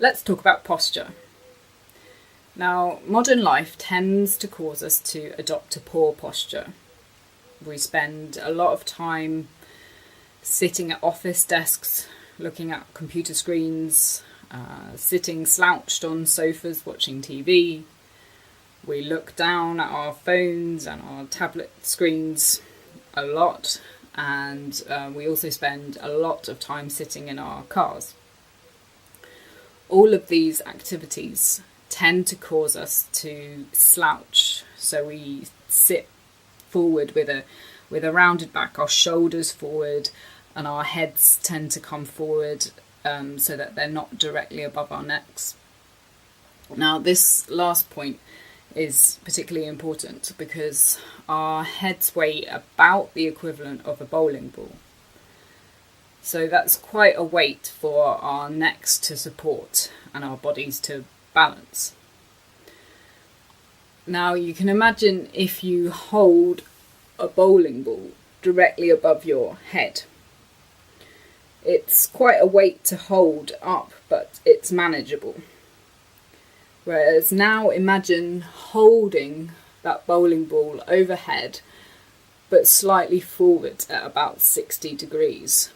let's talk about posture. Now, modern life tends to cause us to adopt a poor posture. We spend a lot of time sitting at office desks, looking at computer screens, sitting slouched on sofas watching TV. We look down at our phones and our tablet screens a lot, and we also spend a lot of time sitting in our cars. All of these activities tend to cause us to slouch, so we sit forward with a rounded back, our shoulders forward, and our heads tend to come forward so that they're not directly above our necks. Now, this last point is particularly important because our heads weigh about the equivalent of a bowling ball. So that's quite a weight for our necks to support and our bodies to balance. Now, you can imagine if you hold a bowling ball directly above your head. It's quite a weight to hold up, but it's manageable. Whereas now imagine holding that bowling ball overhead, but slightly forward at about 60 degrees.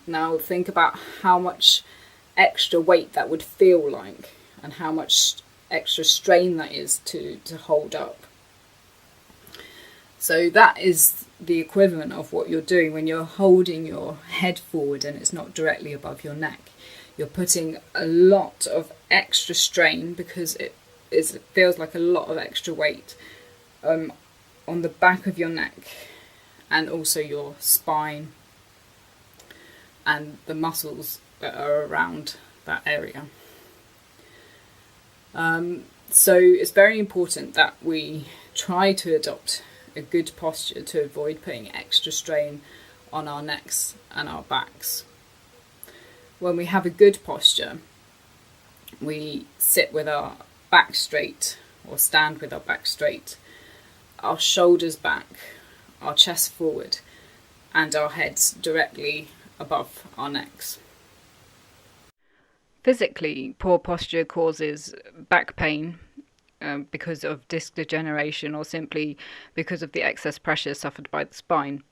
Now think about how much extra weight that would feel like and how much extra strain that is to hold up. So that is the equivalent of what you're doing when you're holding your head forward and it's not directly above your neck. You're putting a lot of extra strain because it feels like a lot of extra weight on the back of your neck and also your spine and the muscles that are around that area. So it's very important that we try to adopt a good posture to avoid putting extra strain on our necks and our backs. When we have a good posture, we sit with our back straight or stand with our back straight, our shoulders back, our chest forward, and our heads directly above our necks. Physically, poor posture causes back pain because of disc degeneration or simply because of the excess pressure suffered by the spine.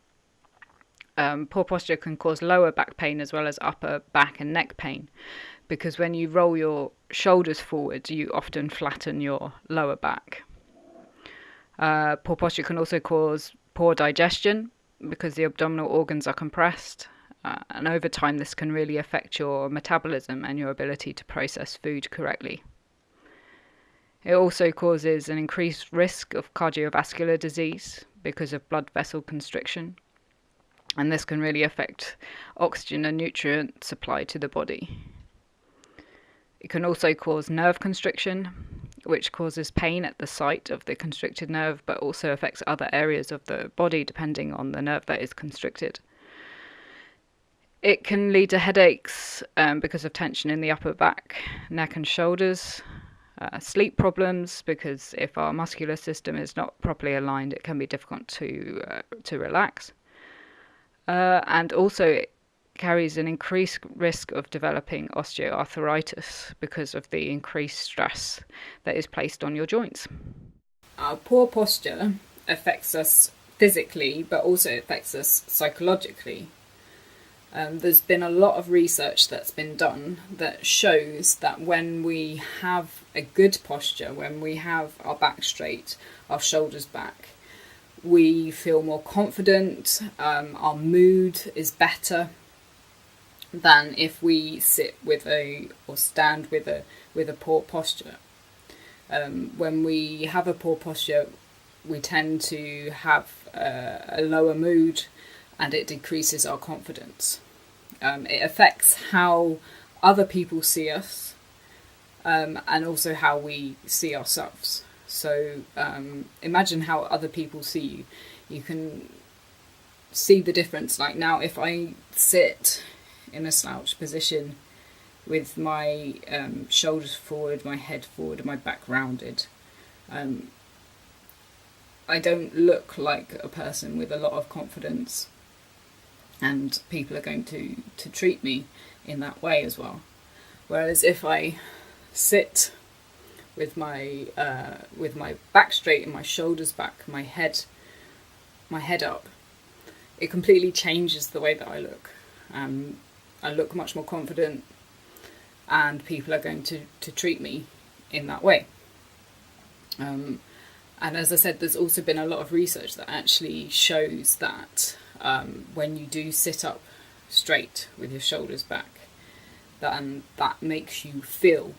Poor posture can cause lower back pain as well as upper back and neck pain because when you roll your shoulders forward, you often flatten your lower back. Poor posture can also cause poor digestion because the abdominal organs are compressed, and over time this can really affect your metabolism and your ability to process food correctly. It also causes an increased risk of cardiovascular disease because of blood vessel constriction, and this can really affect oxygen and nutrient supply to the body. It can also cause nerve constriction, which causes pain at the site of the constricted nerve, but also affects other areas of the body depending on the nerve that is constricted. It can lead to headaches because of tension in the upper back, neck and shoulders, sleep problems because if our muscular system is not properly aligned, it can be difficult to relax. And also it carries an increased risk of developing osteoarthritis because of the increased stress that is placed on your joints. Our poor posture affects us physically, but also affects us psychologically. There's been a lot of research that's been done that shows that when we have a good posture, when we have our back straight, our shoulders back, we feel more confident, our mood is better than if we sit with or stand with a poor posture. When we have a poor posture, we tend to have a lower mood and it decreases our confidence. It affects how other people see us and also how we see ourselves. So imagine how other people see you. You can see the difference. Like now, if I sit in a slouched position with my shoulders forward, my head forward and my back rounded, I don't look like a person with a lot of confidence, and people are going to treat me in that way as well. Whereas if I sit with my back straight and my shoulders back, my head up, it completely changes the way that I look. I look much more confident, and people are going to treat me in that way. And as I said, there's also been a lot of research that actually shows that when you do sit up straight with your shoulders back, then that makes you feel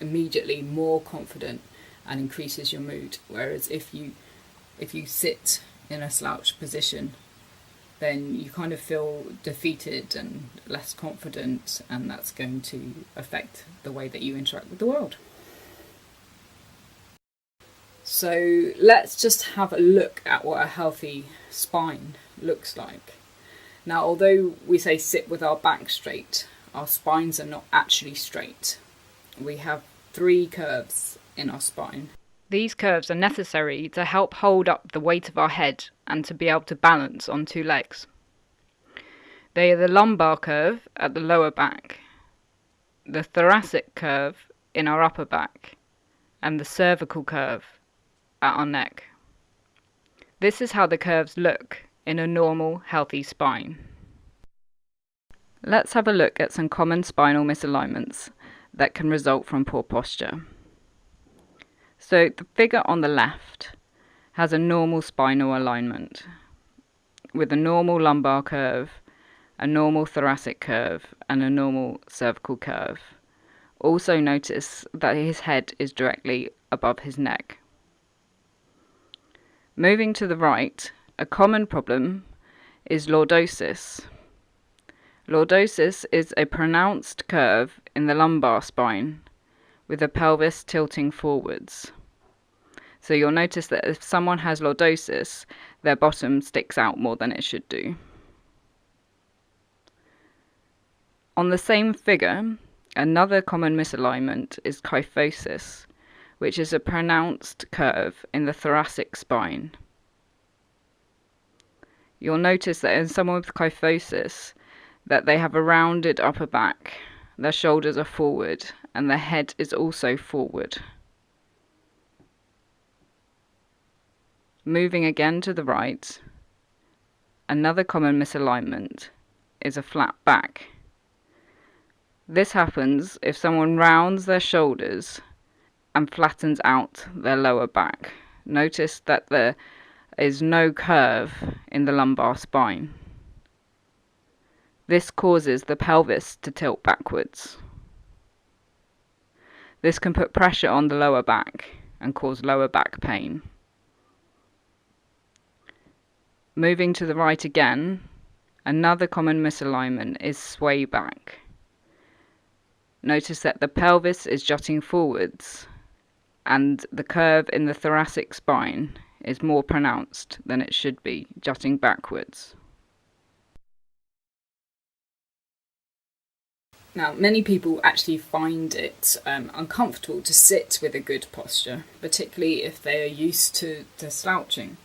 immediately more confident and increases your mood. Whereas if you sit in a slouched position, then you kind of feel defeated and less confident, and that's going to affect the way that you interact with the world. So let's just have a look at what a healthy spine looks like. Now, although we say sit with our back straight, our spines are not actually straight. We have 3 curves in our spine. These curves are necessary to help hold up the weight of our head and to be able to balance on 2 legs. They are the lumbar curve at the lower back, the thoracic curve in our upper back, and the cervical curve at our neck. This is how the curves look in a normal, healthy spine. Let's have a look at some common spinal misalignments that can result from poor posture. So the figure on the left has a normal spinal alignment with a normal lumbar curve, a normal thoracic curve, and a normal cervical curve. Also notice that his head is directly above his neck. Moving to the right, a common problem is lordosis. Lordosis is a pronounced curve in the lumbar spine with the pelvis tilting forwards. So you'll notice that if someone has lordosis, their bottom sticks out more than it should do. On the same figure, another common misalignment is kyphosis, which is a pronounced curve in the thoracic spine. You'll notice that in someone with kyphosis, that they have a rounded upper back, their shoulders are forward, and their head is also forward. Moving again to the right, another common misalignment is a flat back. This happens if someone rounds their shoulders and flattens out their lower back. Notice that there is no curve in the lumbar spine. This causes the pelvis to tilt backwards. This can put pressure on the lower back and cause lower back pain. Moving to the right again, another common misalignment is sway back. Notice that the pelvis is jutting forwards and the curve in the thoracic spine is more pronounced than it should be, jutting backwards. Now, many people actually find it uncomfortable to sit with a good posture, particularly if they are used to slouching.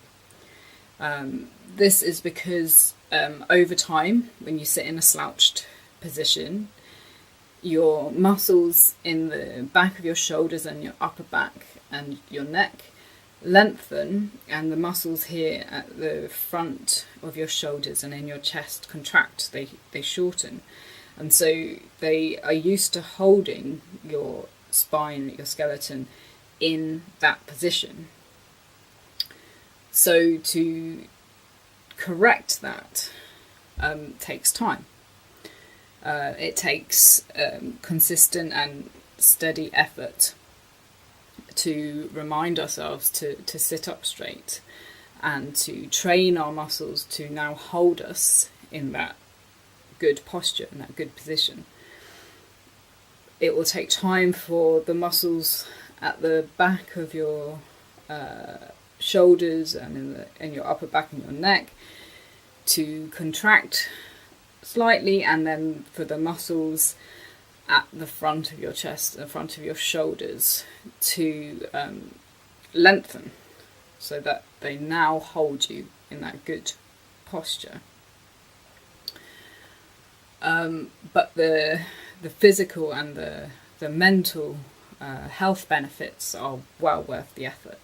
This is because over time, when you sit in a slouched position, your muscles in the back of your shoulders and your upper back and your neck lengthen, and the muscles here at the front of your shoulders and in your chest contract, they shorten. And so they are used to holding your spine, your skeleton, in that position. So to correct that takes time. It takes consistent and steady effort to remind ourselves to sit up straight and to train our muscles to now hold us in that good posture, in that good position. It will take time for the muscles at the back of your shoulders and in your upper back and your neck to contract slightly, and then for the muscles at the front of your chest, the front of your shoulders to lengthen so that they now hold you in that good posture. But the physical and the the mental health benefits are well worth the effort.